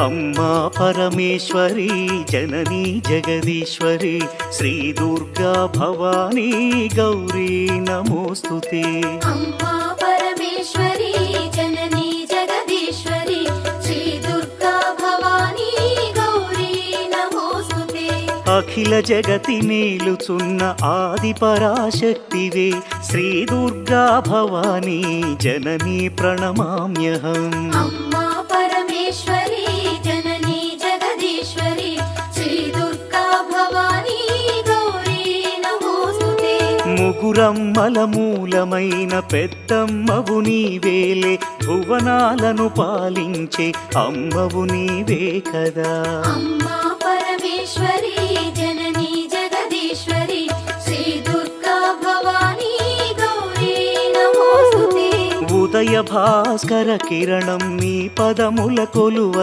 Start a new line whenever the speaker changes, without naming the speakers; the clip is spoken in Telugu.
అమ్మా పరమేశ్వరి జననీ జగదీశ్వరి శ్రీ దుర్గా భవానీ గౌరీ నమోస్తుతే.
అమ్మా పరమేశ్వరి జననీ జగదీశ్వరి శ్రీ దుర్గా భవానీ గౌరీ నమోస్తుతే.
అఖిల జగతి నేలుచున్న ఆది పరాశక్తివే శ్రీ దుర్గా భవానీ జననీ ప్రణమామ్యహం.
అమ్మా పరమేశ్వరి జననీ జగదీశ్వరి శ్రీ దుర్గా భవానీ గౌరీ నమోస్తుతే.
ముగురమ్మల మూలమైన పెద్దమ్మవు నీవేలే భువనాలను పాలించే అమ్మవు నీవే కదా.
అమ్మా పరమేశ్వరి జననీ జగదీశ్వరి శ్రీ దుర్గా భవానీ గౌరీ నమోస్తుతే.
ఉదయ భాస్కర కిరణం నీ పదముల కొలువ